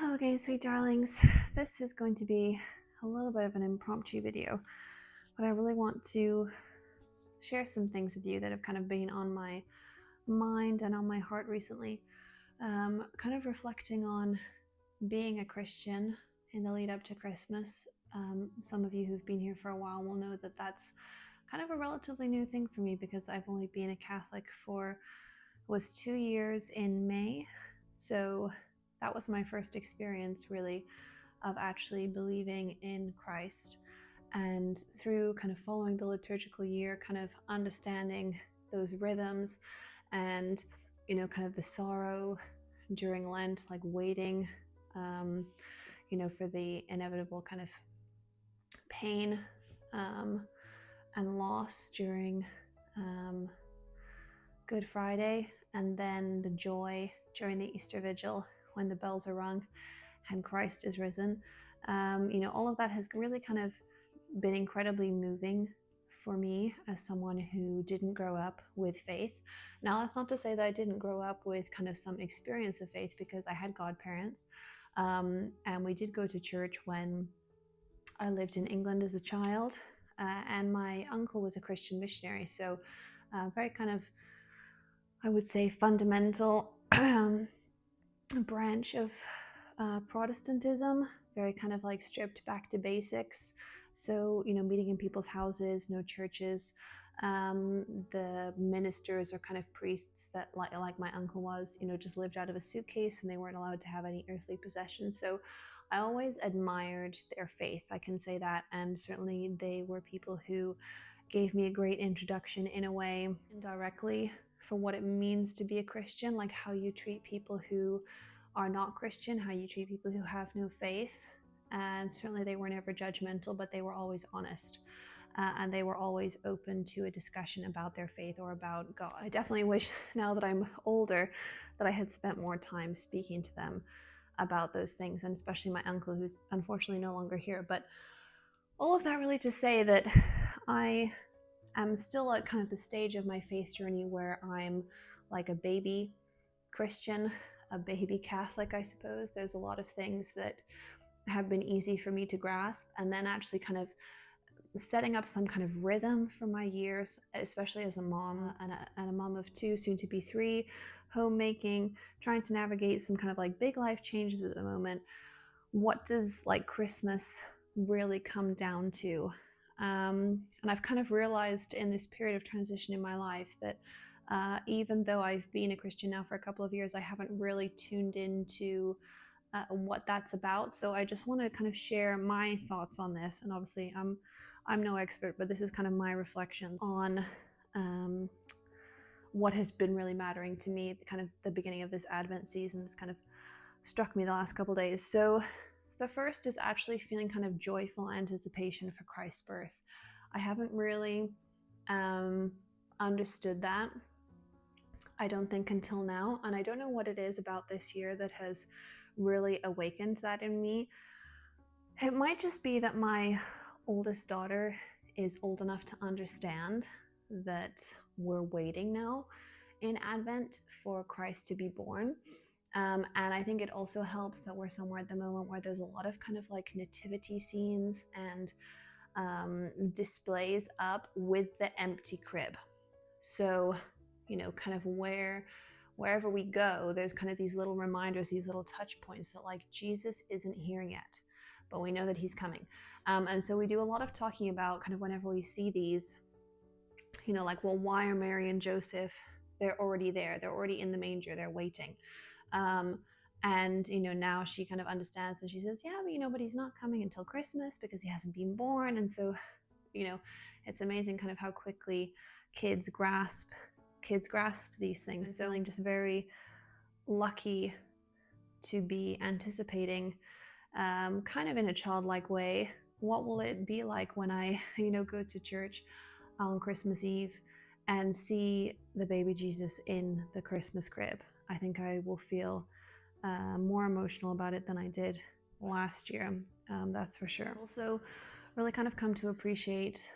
Hello again, sweet darlings. This is going to be a little bit of an impromptu video, but I really want to share some things with you that have kind of been on my mind and on my heart recently. Kind of reflecting on being a Christian in the lead up to Christmas. Some of you who've been here for a while will know that that's kind of a relatively new thing for me because I've only been a Catholic was 2 years in May. So that was my first experience really of actually believing in Christ, and through kind of following the liturgical year, kind of understanding those rhythms and kind of the sorrow during Lent, like waiting for the inevitable kind of pain and loss during Good Friday, and then the joy during the Easter Vigil when the bells are rung and Christ is risen. All of that has really kind of been incredibly moving for me as someone who didn't grow up with faith. Now, that's not to say that I didn't grow up with kind of some experience of faith, because I had godparents, and we did go to church when I lived in England as a child, and my uncle was a Christian missionary, so very kind of, I would say, fundamental branch of Protestantism, very kind of like stripped back to basics. So, meeting in people's houses, no churches. The ministers or kind of priests that, like my uncle was, just lived out of a suitcase, and they weren't allowed to have any earthly possessions. So I always admired their faith, I can say that. And certainly they were people who gave me a great introduction, in a way, indirectly, for what it means to be a Christian, like how you treat people who are not Christian, how you treat people who have no faith. And certainly they were never judgmental, but they were always honest. And they were always open to a discussion about their faith or about God. I definitely wish, now that I'm older, that I had spent more time speaking to them about those things, and especially my uncle, who's unfortunately no longer here. But all of that really to say that I am still at kind of the stage of my faith journey where I'm like a baby Christian, a baby Catholic, I suppose. There's a lot of things that have been easy for me to grasp, and then actually kind of setting up some kind of rhythm for my years, especially as a mom and a mom of 2, soon to be 3, homemaking, trying to navigate some kind of like big life changes at the moment. What does like Christmas really come down to? And I've kind of realized in this period of transition in my life that even though I've been a Christian now for a couple of years, I haven't really tuned into what that's about. So I just want to kind of share my thoughts on this. And obviously, I'm no expert, but this is kind of my reflections on what has been really mattering to me, kind of the beginning of this Advent season. This kind of struck me the last couple days. So the first is actually feeling kind of joyful anticipation for Christ's birth. I haven't really understood that, I don't think, until now. And I don't know what it is about this year that has really awakened that in me. It might just be that my oldest daughter is old enough to understand that we're waiting now in Advent for Christ to be born. And I think it also helps that we're somewhere at the moment where there's a lot of kind of like nativity scenes and displays up with the empty crib. So, kind of wherever we go, there's kind of these little reminders, these little touch points that like Jesus isn't here yet, but we know that he's coming. And so we do a lot of talking about kind of whenever we see these, like, well, why are Mary and Joseph, they're already there, they're already in the manger, they're waiting. And now she kind of understands, and she says, yeah, but but he's not coming until Christmas because he hasn't been born. And so it's amazing kind of how quickly kids grasp these things. Mm-hmm. So I'm just very lucky to be anticipating, kind of in a childlike way, what will it be like when I go to church on Christmas Eve and see the baby Jesus in the Christmas crib. I think I will feel more emotional about it than I did last year, that's for sure. Also, really kind of come to appreciate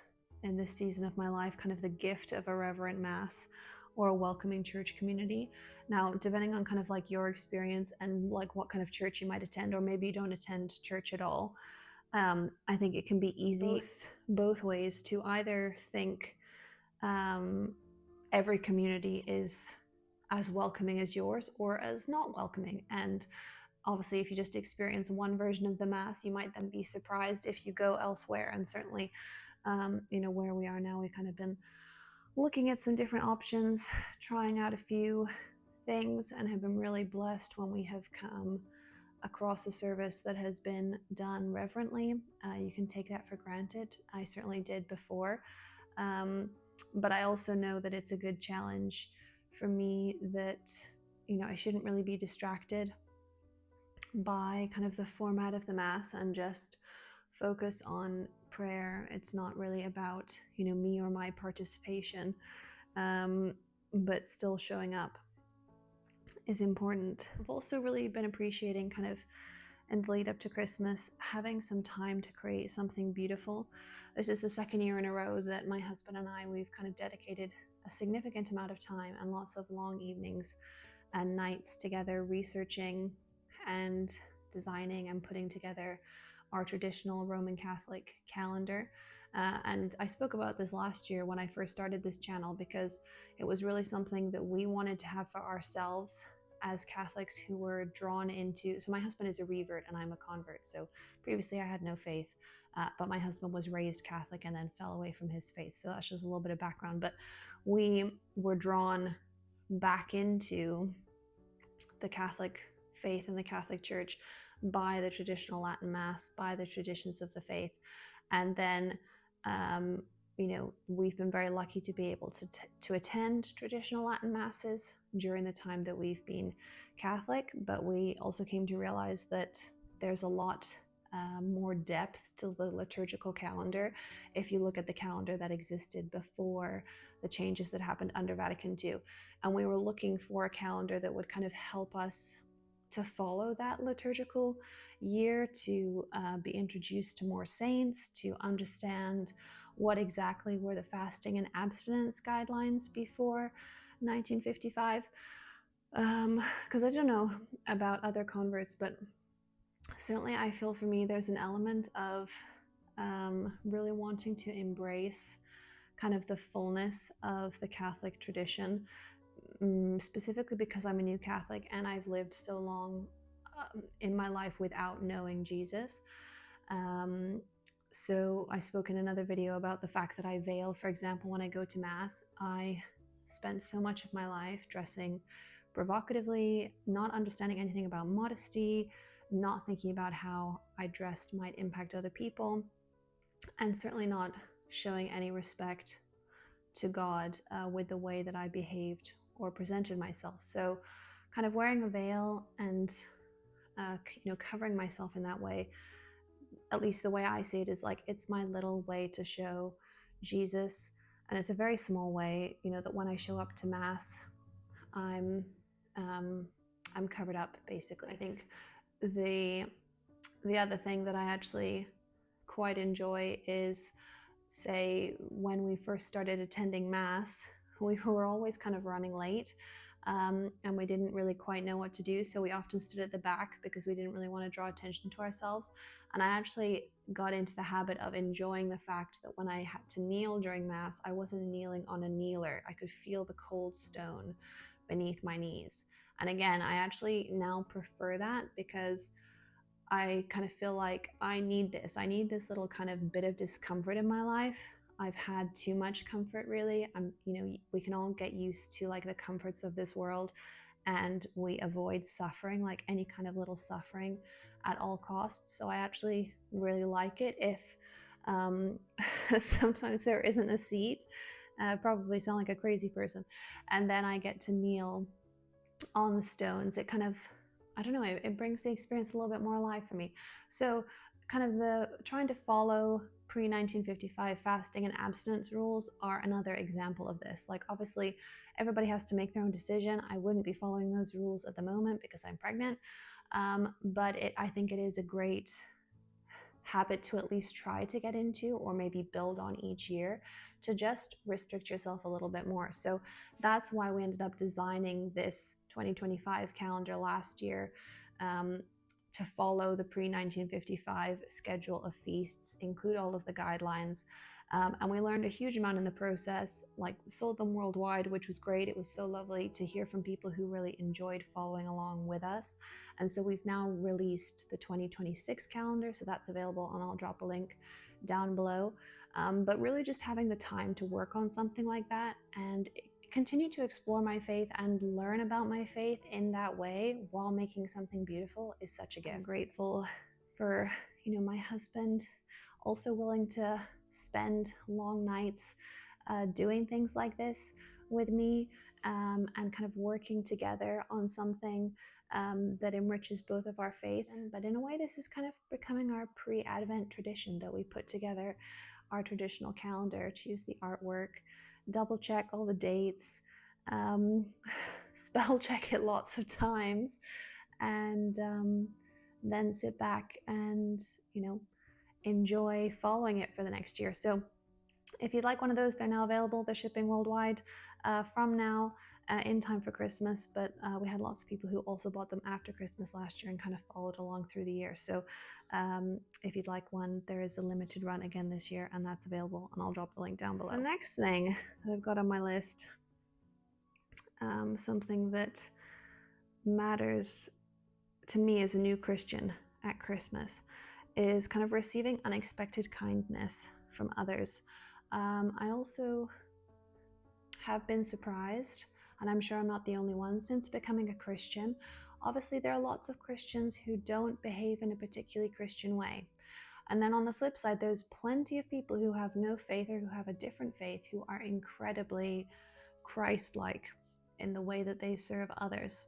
in this season of my life kind of the gift of a reverent Mass or a welcoming church community. Now, depending on kind of like your experience and like what kind of church you might attend, or maybe you don't attend church at all, I think it can be easy both ways to either think every community is as welcoming as yours or as not welcoming. And obviously, if you just experience one version of the Mass, you might then be surprised if you go elsewhere. And certainly, where we are now, we've kind of been looking at some different options, trying out a few things, and have been really blessed when we have come across a service that has been done reverently. You can take that for granted. I certainly did before. But I also know that it's a good challenge for me that, I shouldn't really be distracted by kind of the format of the Mass and just focus on prayer. It's not really about, me or my participation, but still showing up is important. I've also really been appreciating kind of in the lead up to Christmas, having some time to create something beautiful. This is the second year in a row that my husband and we've kind of dedicated a significant amount of time and lots of long evenings and nights together researching and designing and putting together our traditional Roman Catholic calendar. And I spoke about this last year when I first started this channel, because it was really something that we wanted to have for ourselves as Catholics who were drawn into. So my husband is a revert and I'm a convert. So previously I had no faith, but my husband was raised Catholic and then fell away from his faith. So that's just a little bit of background. But we were drawn back into the Catholic faith and the Catholic Church by the traditional Latin Mass, by the traditions of the faith. And then, we've been very lucky to be able to attend traditional Latin Masses during the time that we've been Catholic, but we also came to realize that there's a lot more depth to the liturgical calendar if you look at the calendar that existed before the changes that happened under Vatican II. And we were looking for a calendar that would kind of help us to follow that liturgical year, to be introduced to more saints, to understand what exactly were the fasting and abstinence guidelines before 1955. Because I don't know about other converts, but certainly I feel for me there's an element of really wanting to embrace kind of the fullness of the Catholic tradition, specifically because I'm a new Catholic and I've lived so long in my life without knowing Jesus. So I spoke in another video about the fact that I veil, for example, when I go to Mass. I spent so much of my life dressing provocatively, not understanding anything about modesty, not thinking about how I dressed might impact other people, and certainly not showing any respect to God with the way that I behaved or presented myself. So kind of wearing a veil and covering myself in that way, at least the way I see it, is like it's my little way to show Jesus. And it's a very small way, that when I show up to Mass, I'm covered up, basically. I think the other thing that I actually quite enjoy is, say, when we first started attending Mass, we were always kind of running late, and we didn't really quite know what to do, so we often stood at the back because we didn't really want to draw attention to ourselves. And I actually got into the habit of enjoying the fact that when I had to kneel during Mass, I wasn't kneeling on a kneeler. I could feel the cold stone beneath my knees. And again, I actually now prefer that, because I kind of feel like I need this. I need this little kind of bit of discomfort in my life. I've had too much comfort, really. We can all get used to like the comforts of this world, and we avoid suffering, like any kind of little suffering, at all costs. So I actually really like it if sometimes there isn't a seat. Probably sound like a crazy person. And then I get to kneel on the stones. It kind of, I don't know, it brings the experience a little bit more alive for me. So kind of the trying to follow pre-1955 fasting and abstinence rules are another example of this. Like, obviously everybody has to make their own decision. I wouldn't be following those rules at the moment because I'm pregnant, but I think it is a great habit to at least try to get into, or maybe build on each year, to just restrict yourself a little bit more. So that's why we ended up designing this 2025 calendar last year, to follow the pre-1955 schedule of feasts, include all of the guidelines. And we learned a huge amount in the process, like sold them worldwide, which was great. It was so lovely to hear from people who really enjoyed following along with us. And so we've now released the 2026 calendar, so that's available, and I'll drop a link down below. But really just having the time to work on something like that and continue to explore my faith and learn about my faith in that way while making something beautiful is such a gift. I'm grateful for, my husband also willing to spend long nights doing things like this with me, and kind of working together on something that enriches both of our faith. But in a way, this is kind of becoming our pre-Advent tradition, that we put together our traditional calendar, choose the artwork, double check all the dates, spell check it lots of times, and then sit back and enjoy following it for the next year. So if you'd like one of those, they're now available. They're shipping worldwide from now, in time for Christmas, but we had lots of people who also bought them after Christmas last year and kind of followed along through the year. So if you'd like one, there is a limited run again this year, and that's available, and I'll drop the link down below. The next thing that I've got on my list, something that matters to me as a new Christian at Christmas, is kind of receiving unexpected kindness from others. I also have been surprised, and I'm sure I'm not the only one, since becoming a Christian. Obviously, there are lots of Christians who don't behave in a particularly Christian way. And then on the flip side, there's plenty of people who have no faith, or who have a different faith, who are incredibly Christ-like in the way that they serve others,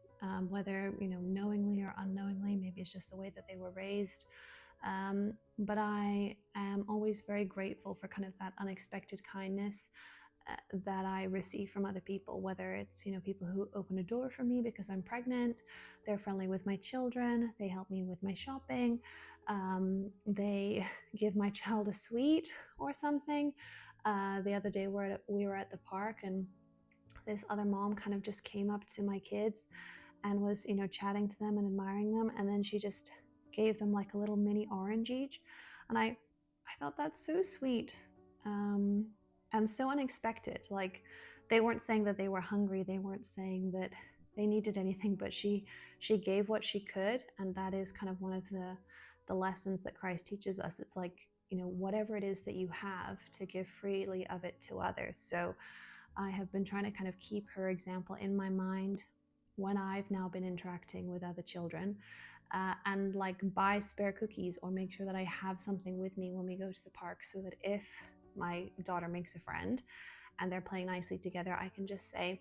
whether knowingly or unknowingly. Maybe it's just the way that they were raised. But I am always very grateful for kind of that unexpected kindness that I receive from other people, whether it's people who open a door for me because I'm pregnant, they're friendly with my children, they help me with my shopping, they give my child a sweet or something. The other day we were at the park, and this other mom kind of just came up to my kids and was chatting to them and admiring them, and then she just gave them like a little mini orange each, and I thought that's so sweet. And so unexpected. Like, they weren't saying that they were hungry, they weren't saying that they needed anything, but she gave what she could. And that is kind of one of the lessons that Christ teaches us. It's like, whatever it is that you have, to give freely of it to others. So I have been trying to kind of keep her example in my mind when I've now been interacting with other children, and like buy spare cookies, or make sure that I have something with me when we go to the park, so that if my daughter makes a friend and they're playing nicely together, I can just say,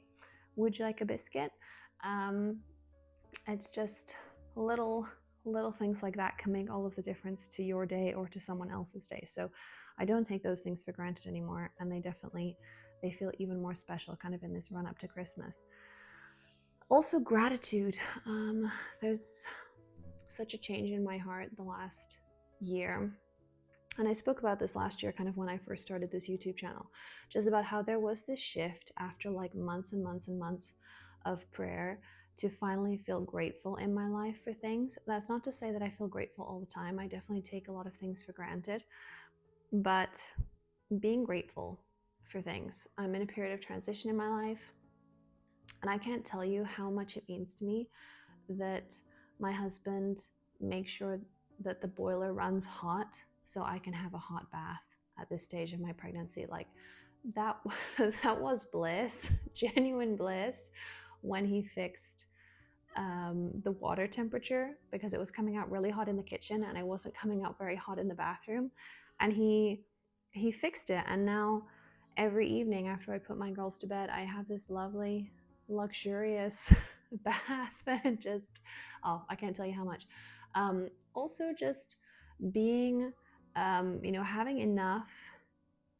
would you like a biscuit? It's just little things like that can make all of the difference to your day or to someone else's day. So I don't take those things for granted anymore, and they feel even more special kind of in this run up to Christmas. Also, gratitude. There's such a change in my heart the last year. And I spoke about this last year, kind of when I first started this YouTube channel, just about how there was this shift after like months and months and months of prayer to finally feel grateful in my life for things. That's not to say that I feel grateful all the time. I definitely take a lot of things for granted, but being grateful for things. I'm in a period of transition in my life, and I can't tell you how much it means to me that my husband makes sure that the boiler runs hot so I can have a hot bath at this stage of my pregnancy. Like, that was bliss, genuine bliss, when he fixed the water temperature, because it was coming out really hot in the kitchen and it wasn't coming out very hot in the bathroom. And he fixed it, and now every evening after I put my girls to bed, I have this lovely, luxurious bath. And just, I can't tell you how much. Also, just being having enough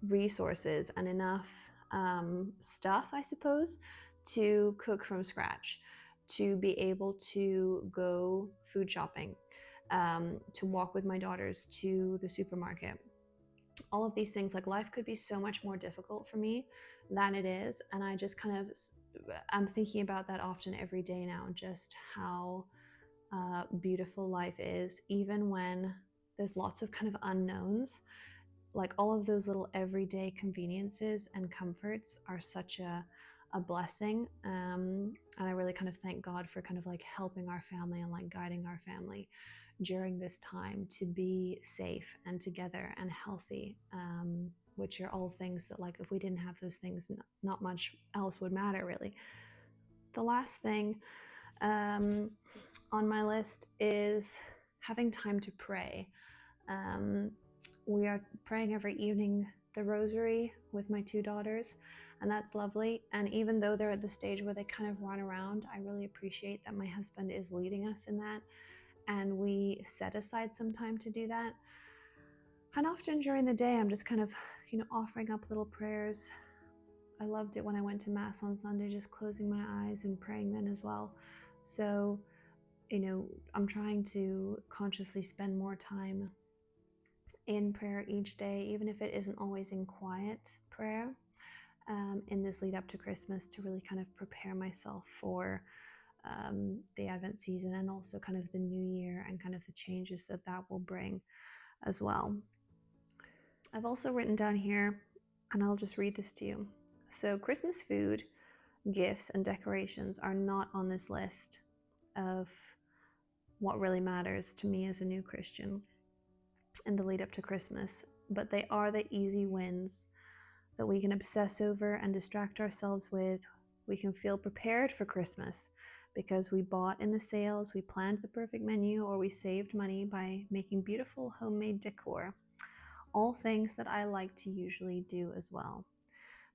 resources and enough stuff, I suppose, to cook from scratch, to be able to go food shopping, to walk with my daughters to the supermarket. All of these things, like life could be so much more difficult for me than it is. And I just kind of, I'm thinking about that often every day now, just how beautiful life is, even when there's lots of kind of unknowns. Like all of those little everyday conveniences and comforts are such a blessing. And I really kind of thank God for kind of like helping our family and like guiding our family during this time to be safe and together and healthy, which are all things that, like, if we didn't have those things, not much else would matter, really. The last thing on my list is having time to pray. We are praying every evening the rosary with my two daughters, and that's lovely. And even though they're at the stage where they kind of run around, I really appreciate that my husband is leading us in that, and we set aside some time to do that. And often during the day, I'm just kind of, offering up little prayers. I loved it when I went to Mass on Sunday, just closing my eyes and praying then as well. So, I'm trying to consciously spend more time in prayer each day, even if it isn't always in quiet prayer, in this lead up to Christmas, to really kind of prepare myself for the Advent season, and also kind of the new year and kind of the changes that will bring as well. I've also written down here, and I'll just read this to you. So Christmas food, gifts, and decorations are not on this list of what really matters to me as a new Christian in the lead up to Christmas, but they are the easy wins that we can obsess over and distract ourselves with. We can feel prepared for Christmas because we bought in the sales, we planned the perfect menu, or we saved money by making beautiful homemade decor. All things that I like to usually do as well.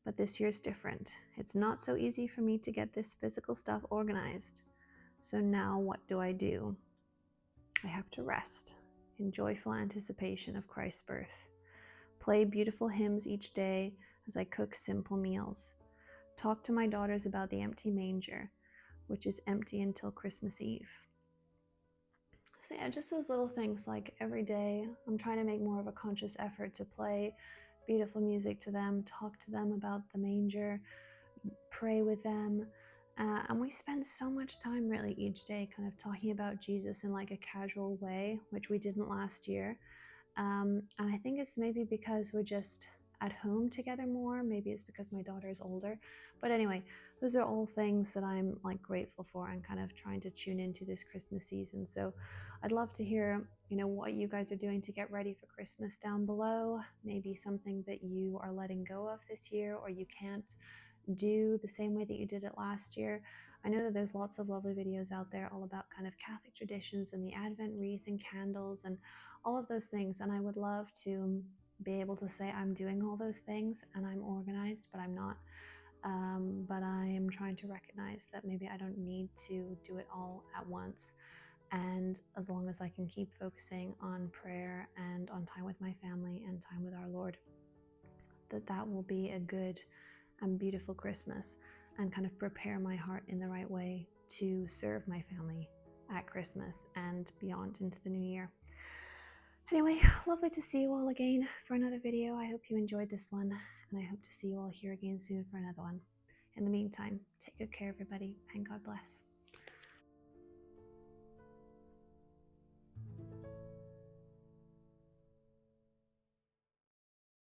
But this year's different. It's not so easy for me to get this physical stuff organized. So now what do? I have to rest in joyful anticipation of Christ's birth. Play beautiful hymns each day as I cook simple meals. Talk to my daughters about the empty manger, which is empty until Christmas Eve. So yeah, just those little things, like every day I'm trying to make more of a conscious effort to play beautiful music to them, talk to them about the manger, pray with them. And we spend so much time really each day kind of talking about Jesus in like a casual way, which we didn't last year. And I think it's maybe because we're just at home together more. Maybe it's because my daughter is older. But anyway, those are all things that I'm like grateful for and kind of trying to tune into this Christmas season. So I'd love to hear, what you guys are doing to get ready for Christmas down below. Maybe something that you are letting go of this year, or you can't do the same way that you did it last year. I know that there's lots of lovely videos out there all about kind of Catholic traditions and the Advent wreath and candles and all of those things. And I would love to be able to say I'm doing all those things and I'm organized, but I'm not. But I am trying to recognize that maybe I don't need to do it all at once. And as long as I can keep focusing on prayer and on time with my family and time with our Lord, that will be a good and beautiful Christmas, and kind of prepare my heart in the right way to serve my family at Christmas and beyond into the new year. Anyway, lovely to see you all again for another video. I hope you enjoyed this one, and I hope to see you all here again soon for another one. In the meantime, take good care, everybody, and God bless.